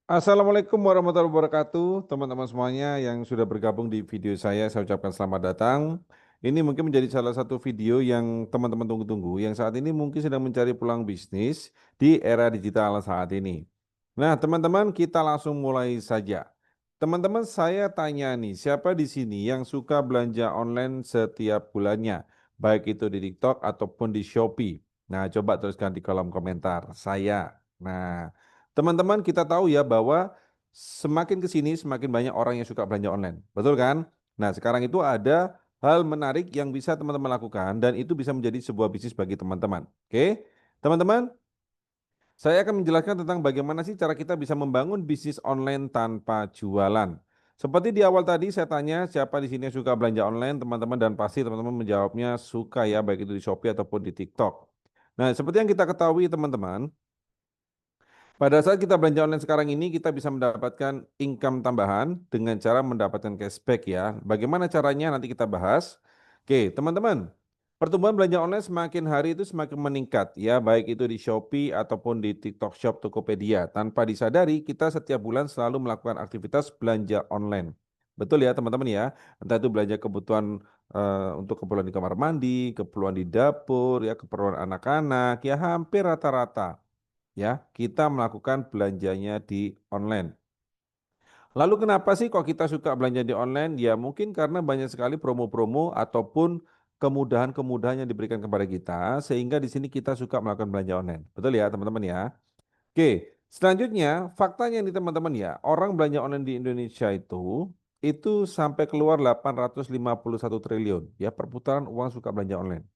Assalamualaikum warahmatullahi wabarakatuh, teman-teman semuanya yang sudah bergabung di video saya ucapkan selamat datang. Ini mungkin menjadi salah satu video yang teman-teman tunggu-tunggu, yang saat ini mungkin sedang mencari peluang bisnis di era digital saat ini. Nah, teman-teman, kita langsung mulai saja. Teman-teman, saya tanya nih, siapa di sini yang suka belanja online setiap bulannya, baik itu di TikTok ataupun di Shopee? Nah, coba tuliskan di kolom komentar. Saya. Nah, teman-teman, kita tahu ya bahwa semakin ke sini semakin banyak orang yang suka belanja online, betul kan? Nah, sekarang itu ada hal menarik yang bisa teman-teman lakukan dan itu bisa menjadi sebuah bisnis bagi teman-teman. Oke, teman-teman, saya akan menjelaskan tentang bagaimana sih cara kita bisa membangun bisnis online tanpa jualan. Seperti di awal tadi saya tanya siapa di sini yang suka belanja online, teman-teman, dan pasti teman-teman menjawabnya suka ya, baik itu di Shopee ataupun di TikTok. Nah, seperti yang kita ketahui teman-teman, pada saat kita belanja online sekarang ini, kita bisa mendapatkan income tambahan dengan cara mendapatkan cashback ya. Bagaimana caranya nanti kita bahas. Oke, teman-teman. Pertumbuhan belanja online semakin hari itu semakin meningkat ya, baik itu di Shopee ataupun di TikTok Shop Tokopedia. Tanpa disadari, kita setiap bulan selalu melakukan aktivitas belanja online. Betul ya, teman-teman ya. Entah itu belanja kebutuhan untuk keperluan di kamar mandi, keperluan di dapur, ya, keperluan anak-anak, ya hampir rata-rata ya, kita melakukan belanjanya di online. Lalu kenapa sih kok kita suka belanja di online? Ya mungkin karena banyak sekali promo-promo ataupun kemudahan-kemudahan yang diberikan kepada kita sehingga di sini kita suka melakukan belanja online. Betul ya teman-teman ya? Oke, selanjutnya faktanya nih teman-teman ya, orang belanja online di Indonesia itu sampai keluar 851 triliun ya, perputaran uang suka belanja online.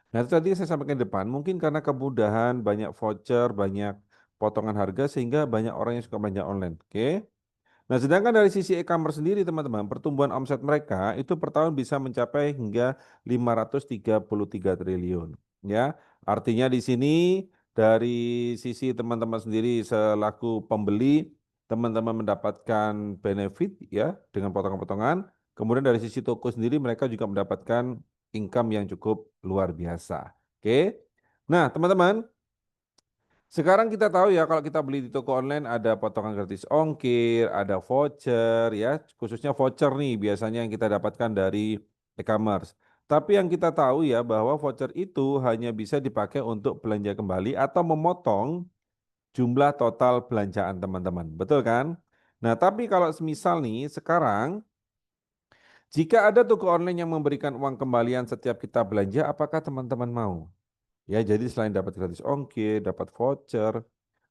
Nah, itu tadi saya sampaikan di depan, mungkin karena kemudahan, banyak voucher, banyak potongan harga sehingga banyak orang yang suka belanja online. Oke. Nah, sedangkan dari sisi e-commerce sendiri teman-teman, pertumbuhan omset mereka itu per tahun bisa mencapai hingga 533 triliun, ya. Artinya di sini dari sisi teman-teman sendiri selaku pembeli, teman-teman mendapatkan benefit ya dengan potongan-potongan. Kemudian dari sisi toko sendiri mereka juga mendapatkan income yang cukup luar biasa. Oke. Nah, teman-teman, sekarang kita tahu ya kalau kita beli di toko online ada potongan gratis ongkir, ada voucher ya, khususnya voucher nih biasanya yang kita dapatkan dari e-commerce. Tapi yang kita tahu ya bahwa voucher itu hanya bisa dipakai untuk belanja kembali atau memotong jumlah total belanjaan teman-teman. Betul kan? Nah, tapi kalau semisal nih sekarang jika ada toko online yang memberikan uang kembalian setiap kita belanja, apakah teman-teman mau? Ya, jadi selain dapat gratis ongkir, dapat voucher,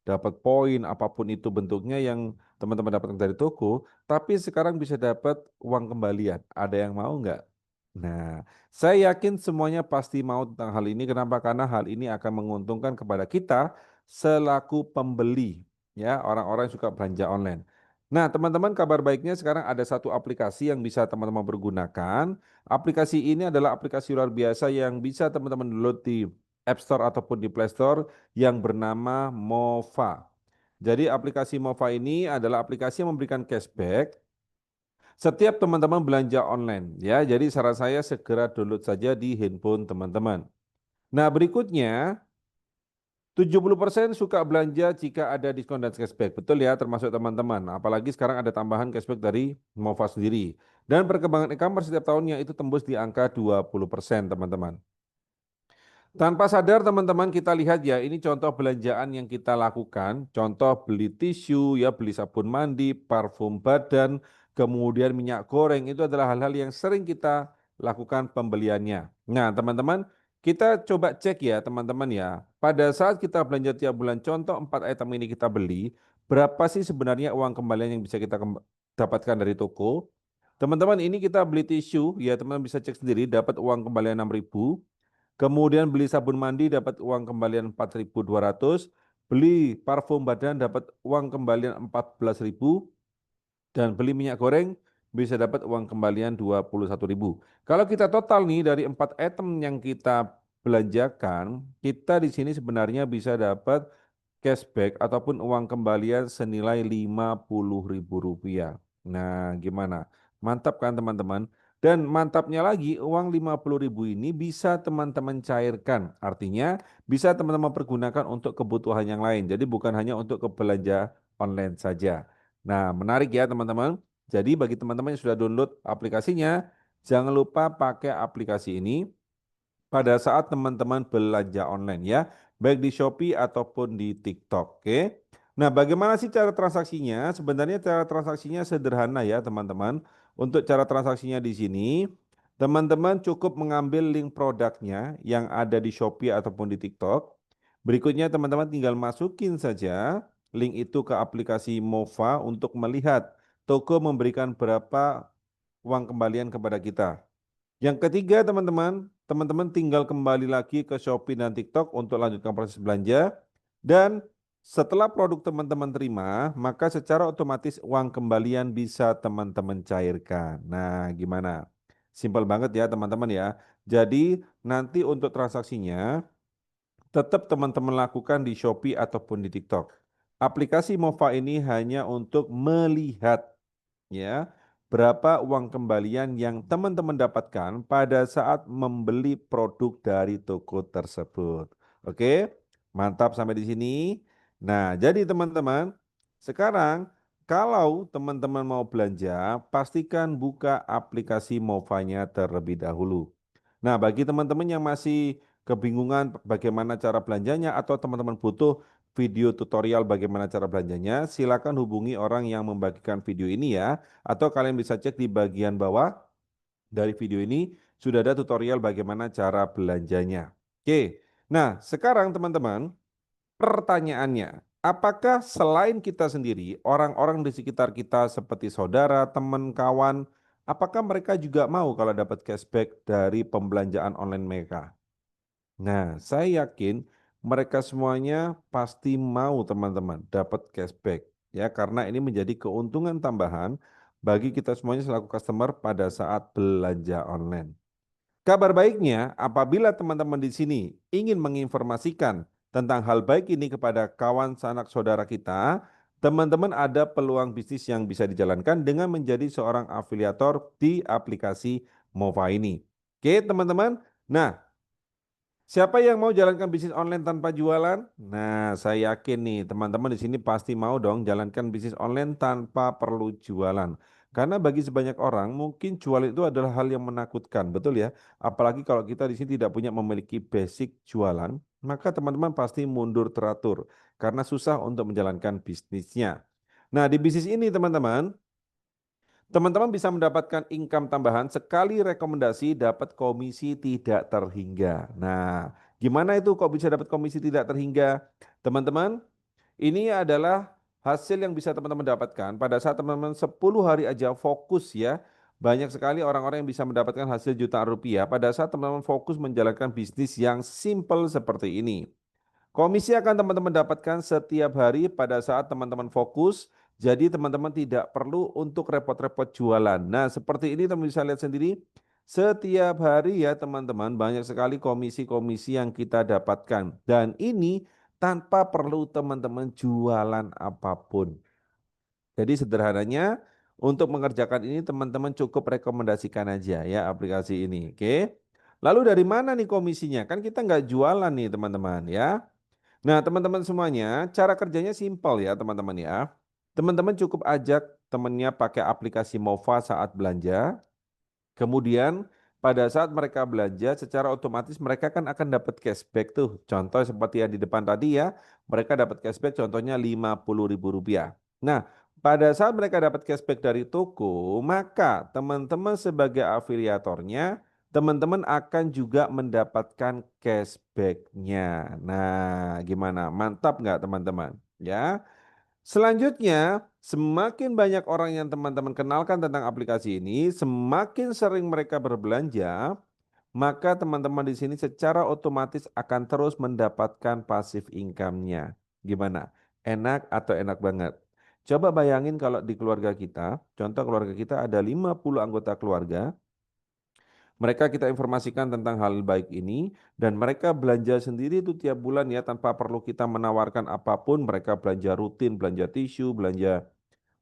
dapat poin apapun itu bentuknya yang teman-teman dapatkan dari toko, tapi sekarang bisa dapat uang kembalian. Ada yang mau nggak? Nah, saya yakin semuanya pasti mau tentang hal ini. Kenapa? Karena hal ini akan menguntungkan kepada kita selaku pembeli, ya orang-orang yang suka belanja online. Nah, teman-teman, kabar baiknya sekarang ada satu aplikasi yang bisa teman-teman pergunakan. Aplikasi ini adalah aplikasi luar biasa yang bisa teman-teman download di App Store ataupun di Play Store yang bernama Mova. Jadi aplikasi Mova ini adalah aplikasi yang memberikan cashback setiap teman-teman belanja online ya. Jadi saran saya segera download saja di handphone teman-teman. Nah, berikutnya 70% suka belanja jika ada diskon dan cashback. Betul ya, termasuk teman-teman. Apalagi sekarang ada tambahan cashback dari Mova sendiri. Dan perkembangan e-commerce setiap tahunnya itu tembus di angka 20% teman-teman. Tanpa sadar teman-teman kita lihat ya, ini contoh belanjaan yang kita lakukan. Contoh beli tisu ya, beli sabun mandi, parfum badan, kemudian minyak goreng itu adalah hal-hal yang sering kita lakukan pembeliannya. Nah, teman-teman, kita coba cek ya teman-teman ya. Pada saat kita belanja tiap bulan, contoh 4 item ini kita beli, berapa sih sebenarnya uang kembalian yang bisa kita dapatkan dari toko? Teman-teman, ini kita beli tisu ya, teman-teman bisa cek sendiri dapat uang kembalian 6.000. Kemudian beli sabun mandi dapat uang kembalian 4.200, beli parfum badan dapat uang kembalian 14.000, dan beli minyak goreng bisa dapat uang kembalian 21.000. Kalau kita total nih dari 4 item yang kita belanjakan, kita di sini sebenarnya bisa dapat cashback ataupun uang kembalian senilai Rp50.000. Nah, gimana? Mantap kan teman-teman? Dan mantapnya lagi, uang 50.000 ini bisa teman-teman cairkan. Artinya bisa teman-teman pergunakan untuk kebutuhan yang lain. Jadi bukan hanya untuk ke belanja online saja. Nah, menarik ya teman-teman. Jadi bagi teman-teman yang sudah download aplikasinya, jangan lupa pakai aplikasi ini pada saat teman-teman belanja online ya, baik di Shopee ataupun di TikTok. Oke. Nah, bagaimana sih cara transaksinya? Sebenarnya cara transaksinya sederhana ya, teman-teman. Untuk cara transaksinya di sini, teman-teman cukup mengambil link produknya yang ada di Shopee ataupun di TikTok. Berikutnya teman-teman tinggal masukin saja link itu ke aplikasi Mova untuk melihat toko memberikan berapa uang kembalian kepada kita. Yang ketiga teman-teman, teman-teman tinggal kembali lagi ke Shopee dan TikTok untuk lanjutkan proses belanja. Dan setelah produk teman-teman terima, maka secara otomatis uang kembalian bisa teman-teman cairkan. Nah, gimana? Simpel banget ya teman-teman ya. Jadi nanti untuk transaksinya tetap teman-teman lakukan di Shopee ataupun di TikTok. Aplikasi Mova ini hanya untuk melihat ya berapa uang kembalian yang teman-teman dapatkan pada saat membeli produk dari toko tersebut. Oke, mantap sampai di sini. Nah, jadi teman-teman, sekarang kalau teman-teman mau belanja, pastikan buka aplikasi Movanya terlebih dahulu. Nah, bagi teman-teman yang masih kebingungan bagaimana cara belanjanya atau teman-teman butuh video tutorial bagaimana cara belanjanya, silakan hubungi orang yang membagikan video ini ya, atau kalian bisa cek di bagian bawah dari video ini sudah ada tutorial bagaimana cara belanjanya. Oke, nah sekarang teman-teman, pertanyaannya, apakah selain kita sendiri, orang-orang di sekitar kita seperti saudara, teman, kawan, apakah mereka juga mau kalau dapat cashback dari pembelanjaan online mereka? Nah, saya yakin mereka semuanya pasti mau teman-teman dapat cashback ya karena ini menjadi keuntungan tambahan bagi kita semuanya selaku customer pada saat belanja online. Kabar baiknya, apabila teman-teman di sini ingin menginformasikan tentang hal baik ini kepada kawan sanak saudara kita, teman-teman ada peluang bisnis yang bisa dijalankan dengan menjadi seorang afiliator di aplikasi Mova ini. Oke, teman-teman. Nah, siapa yang mau jalankan bisnis online tanpa jualan? Nah, saya yakin nih teman-teman di sini pasti mau dong jalankan bisnis online tanpa perlu jualan. Karena bagi sebanyak orang mungkin jualan itu adalah hal yang menakutkan, betul ya? Apalagi kalau kita di sini tidak punya memiliki basic jualan, maka teman-teman pasti mundur teratur karena susah untuk menjalankan bisnisnya. Nah, di bisnis ini teman-teman, teman-teman bisa mendapatkan income tambahan sekali rekomendasi dapat komisi tidak terhingga. Nah, gimana itu kok bisa dapat komisi tidak terhingga? Teman-teman, ini adalah hasil yang bisa teman-teman dapatkan pada saat teman-teman 10 hari aja fokus ya. Banyak sekali orang-orang yang bisa mendapatkan hasil jutaan rupiah pada saat teman-teman fokus menjalankan bisnis yang simple seperti ini. Komisi akan teman-teman dapatkan setiap hari pada saat teman-teman fokus, jadi teman-teman tidak perlu untuk repot-repot jualan. Nah, seperti ini teman bisa lihat sendiri, setiap hari ya teman-teman banyak sekali komisi-komisi yang kita dapatkan. Dan ini tanpa perlu teman-teman jualan apapun. Jadi sederhananya untuk mengerjakan ini teman-teman cukup rekomendasikan aja ya aplikasi ini. Oke. Lalu dari mana nih komisinya? Kan kita nggak jualan nih teman-teman ya. Nah, teman-teman semuanya, cara kerjanya simpel ya, teman-teman ya. Teman-teman cukup ajak temannya pakai aplikasi Mova saat belanja. Kemudian pada saat mereka belanja secara otomatis mereka kan akan dapat cashback tuh. Contoh seperti yang di depan tadi ya, mereka dapat cashback contohnya Rp50.000. Nah, pada saat mereka dapat cashback dari toko, maka teman-teman sebagai afiliatornya, teman-teman akan juga mendapatkan cashbacknya. Nah, gimana? Mantap nggak teman-teman? Ya. Selanjutnya, semakin banyak orang yang teman-teman kenalkan tentang aplikasi ini, semakin sering mereka berbelanja, maka teman-teman di sini secara otomatis akan terus mendapatkan passive income-nya. Gimana? Enak atau enak banget? Coba bayangin kalau di keluarga kita, contoh keluarga kita ada 50 anggota keluarga, mereka kita informasikan tentang hal baik ini dan mereka belanja sendiri itu tiap bulan ya tanpa perlu kita menawarkan apapun. Mereka belanja rutin, belanja tisu, belanja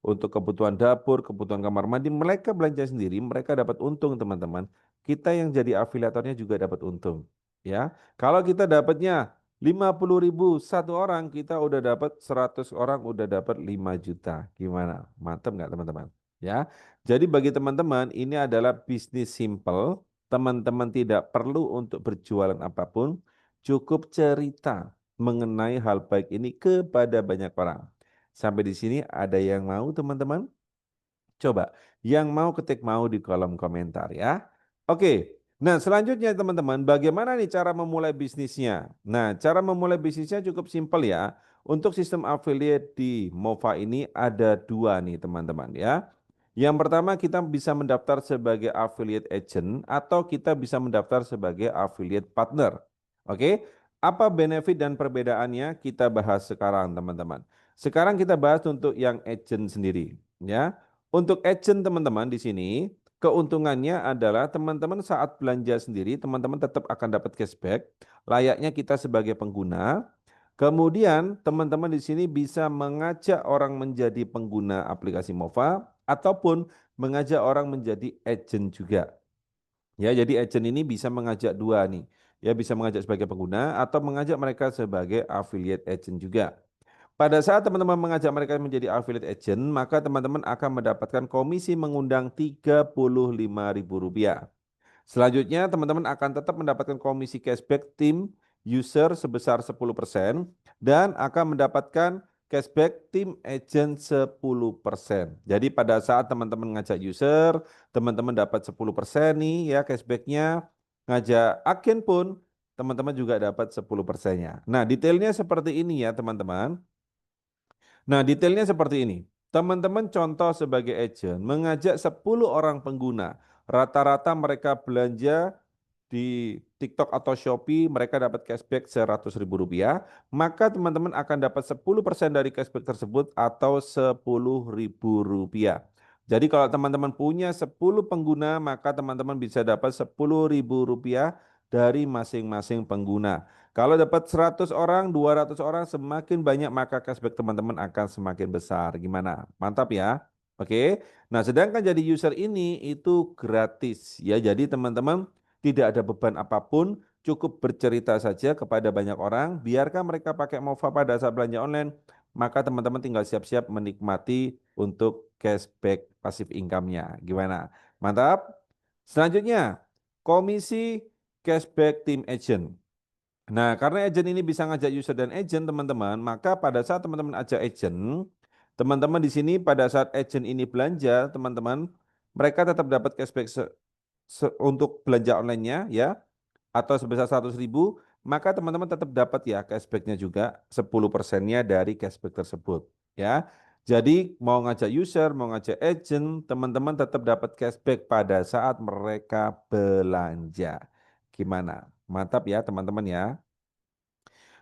untuk kebutuhan dapur, kebutuhan kamar mandi. Mereka belanja sendiri, mereka dapat untung teman-teman. Kita yang jadi afiliatornya juga dapat untung. Ya, kalau kita dapatnya 50.000 satu orang, kita udah dapat 100 orang, udah dapat 5 juta. Gimana? Mantap nggak teman-teman? Ya. Jadi bagi teman-teman ini adalah bisnis simple. Teman-teman tidak perlu untuk berjualan apapun, cukup cerita mengenai hal baik ini kepada banyak orang. Sampai di sini ada yang mau teman-teman? Coba, yang mau ketik mau di kolom komentar ya. Oke, nah selanjutnya teman-teman, bagaimana nih cara memulai bisnisnya? Nah, cara memulai bisnisnya cukup simpel ya. Untuk sistem affiliate di Mova ini ada dua nih teman-teman ya. Yang pertama kita bisa mendaftar sebagai affiliate agent atau kita bisa mendaftar sebagai affiliate partner. Oke, apa benefit dan perbedaannya kita bahas sekarang teman-teman. Sekarang kita bahas untuk yang agent sendiri ya. Untuk agent teman-teman di sini, keuntungannya adalah teman-teman saat belanja sendiri, teman-teman tetap akan dapat cashback, layaknya kita sebagai pengguna. Kemudian teman-teman di sini bisa mengajak orang menjadi pengguna aplikasi Mova ataupun mengajak orang menjadi agent juga. Ya, jadi agent ini bisa mengajak dua nih. Ya, bisa mengajak sebagai pengguna atau mengajak mereka sebagai affiliate agent juga. Pada saat teman-teman mengajak mereka menjadi affiliate agent, maka teman-teman akan mendapatkan komisi mengundang Rp35.000. Selanjutnya, teman-teman akan tetap mendapatkan komisi cashback tim user sebesar 10% dan akan mendapatkan cashback tim agent 10%. Jadi pada saat teman-teman ngajak user, teman-teman dapat 10% nih ya cashbacknya. Ngajak agen pun, teman-teman juga dapat 10%-nya. Nah, detailnya seperti ini ya teman-teman. Nah, detailnya seperti ini. Teman-teman contoh sebagai agent mengajak 10 orang pengguna. Rata-rata mereka belanja di TikTok atau Shopee, mereka dapat cashback Rp100.000, maka teman-teman akan dapat 10% dari cashback tersebut atau Rp10.000. Jadi kalau teman-teman punya 10 pengguna, maka teman-teman bisa dapat Rp10.000 dari masing-masing pengguna. Kalau dapat 100 orang, 200 orang, semakin banyak maka cashback teman-teman akan semakin besar. Gimana? Mantap ya? Oke. Nah, sedangkan jadi user ini itu gratis ya. Jadi teman-teman tidak ada beban apapun, cukup bercerita saja kepada banyak orang, biarkan mereka pakai Mova pada saat belanja online, maka teman-teman tinggal siap-siap menikmati untuk cashback passive income-nya. Gimana? Mantap? Selanjutnya, komisi cashback tim agent. Nah, karena agent ini bisa ngajak user dan agent, teman-teman, maka pada saat teman-teman ajak agent, teman-teman di sini pada saat agent ini belanja, teman-teman, mereka tetap dapat cashback untuk belanja online-nya ya atau sebesar 100.000, maka teman-teman tetap dapat ya cashback-nya juga 10%-nya dari cashback tersebut ya. Jadi mau ngajak user, mau ngajak agent, teman-teman tetap dapat cashback pada saat mereka belanja. Gimana? Mantap ya teman-teman ya.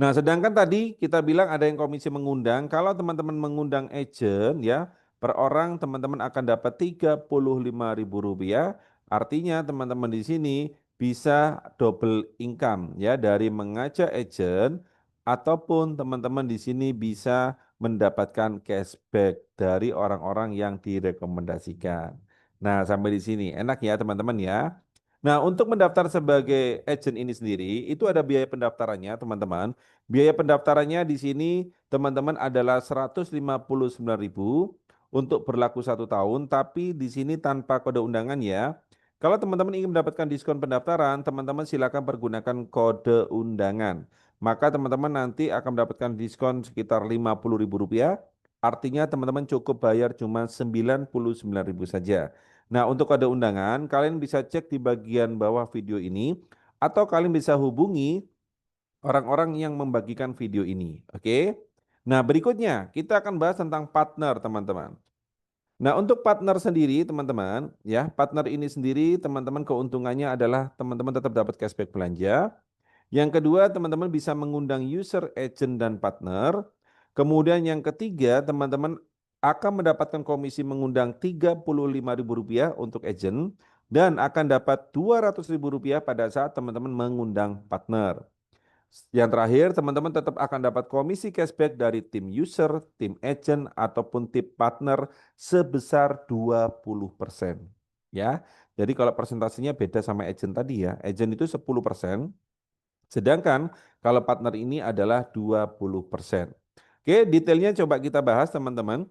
Nah, sedangkan tadi kita bilang ada yang komisi mengundang. Kalau teman-teman mengundang agent ya, per orang teman-teman akan dapat Rp35.000. Artinya teman-teman di sini bisa double income ya dari mengajak agent ataupun teman-teman di sini bisa mendapatkan cashback dari orang-orang yang direkomendasikan. Nah, sampai di sini enak ya teman-teman ya. Nah, untuk mendaftar sebagai agent ini sendiri, itu ada biaya pendaftarannya, teman-teman. Biaya pendaftarannya di sini teman-teman adalah 159.000 untuk berlaku 1 tahun, tapi di sini tanpa kode undangan ya. Kalau teman-teman ingin mendapatkan diskon pendaftaran, teman-teman silakan pergunakan kode undangan. Maka teman-teman nanti akan mendapatkan diskon sekitar Rp50.000. Artinya teman-teman cukup bayar cuma Rp99.000 saja. Nah, untuk kode undangan, kalian bisa cek di bagian bawah video ini, atau kalian bisa hubungi orang-orang yang membagikan video ini. Oke. Nah, berikutnya kita akan bahas tentang partner, teman-teman. Nah, untuk partner sendiri, teman-teman, ya, partner ini sendiri, teman-teman keuntungannya adalah teman-teman tetap dapat cashback belanja. Yang kedua, teman-teman bisa mengundang user, agent, dan partner. Kemudian yang ketiga, teman-teman akan mendapatkan komisi mengundang Rp35.000 untuk agent dan akan dapat Rp200.000 pada saat teman-teman mengundang partner. Yang terakhir, teman-teman tetap akan dapat komisi cashback dari tim user, tim agent, ataupun tim partner sebesar 20%. Ya, jadi kalau persentasenya beda sama agent tadi ya, agent itu 10%, Sedangkan kalau partner ini adalah 20%. Oke, detailnya coba kita bahas teman-teman.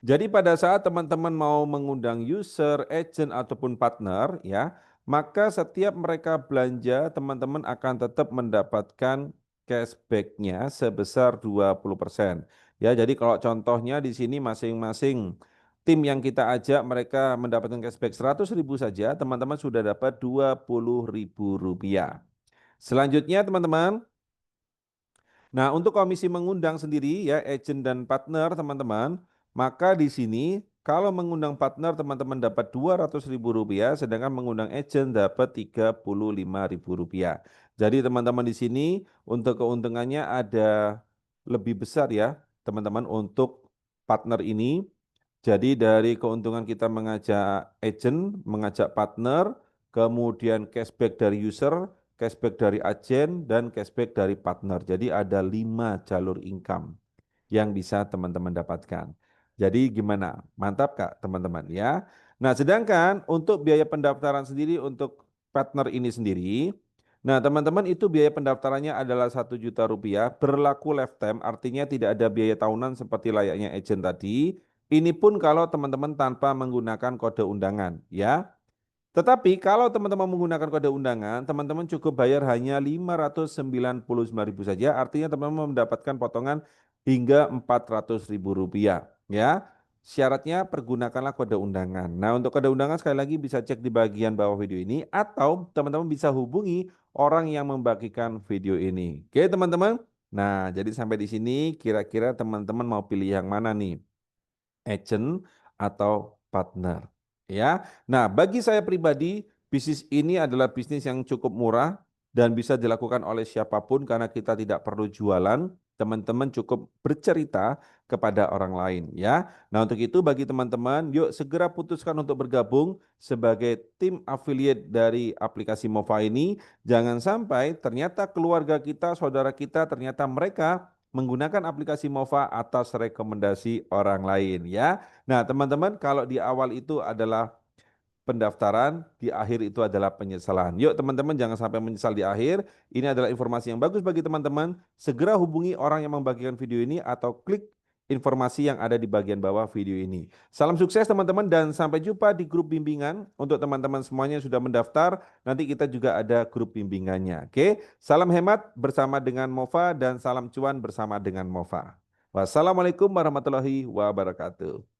Jadi pada saat teman-teman mau mengundang user, agent ataupun partner ya, maka setiap mereka belanja teman-teman akan tetap mendapatkan cashback-nya sebesar 20%. Ya, jadi kalau contohnya di sini masing-masing tim yang kita ajak mereka mendapatkan cashback 100.000 saja, teman-teman sudah dapat Rp20.000. Selanjutnya teman-teman, nah, untuk komisi mengundang sendiri ya, agent dan partner teman-teman, maka di sini kalau mengundang partner teman-teman dapat Rp200.000, sedangkan mengundang agent dapat Rp35.000. Jadi teman-teman di sini untuk keuntungannya ada lebih besar ya, teman-teman untuk partner ini. Jadi dari keuntungan kita mengajak agent, mengajak partner, kemudian cashback dari user, cashback dari agen, dan cashback dari partner. Jadi ada 5 jalur income yang bisa teman-teman dapatkan. Jadi gimana? Mantap Kak teman-teman ya. Nah sedangkan untuk biaya pendaftaran sendiri untuk partner ini sendiri, nah teman-teman itu biaya pendaftarannya adalah Rp1.000.000, berlaku lifetime, artinya tidak ada biaya tahunan seperti layaknya agent tadi. Ini pun kalau teman-teman tanpa menggunakan kode undangan ya. Tetapi kalau teman-teman menggunakan kode undangan, teman-teman cukup bayar hanya Rp599.000 saja, artinya teman-teman mendapatkan potongan hingga Rp400.000 ya. Syaratnya pergunakanlah kode undangan. Nah, untuk kode undangan sekali lagi bisa cek di bagian bawah video ini atau teman-teman bisa hubungi orang yang membagikan video ini. Oke, teman-teman. Nah, jadi sampai di sini kira-kira teman-teman mau pilih yang mana nih? Agent atau partner ya. Nah, bagi saya pribadi bisnis ini adalah bisnis yang cukup murah dan bisa dilakukan oleh siapapun karena kita tidak perlu jualan, teman-teman cukup bercerita kepada orang lain ya. Nah, untuk itu bagi teman-teman yuk segera putuskan untuk bergabung sebagai tim affiliate dari aplikasi Mova ini. Jangan sampai ternyata keluarga kita, saudara kita ternyata mereka menggunakan aplikasi Mova atas rekomendasi orang lain ya. Nah, teman-teman kalau di awal itu adalah pendaftaran, di akhir itu adalah penyesalan. Yuk teman-teman jangan sampai menyesal di akhir. Ini adalah informasi yang bagus bagi teman-teman. Segera hubungi orang yang membagikan video ini atau klik informasi yang ada di bagian bawah video ini. Salam sukses teman-teman dan sampai jumpa di grup bimbingan. Untuk teman-teman semuanya yang sudah mendaftar, nanti kita juga ada grup bimbingannya. Oke, salam hemat bersama dengan Mova dan salam cuan bersama dengan Mova. Wassalamualaikum warahmatullahi wabarakatuh.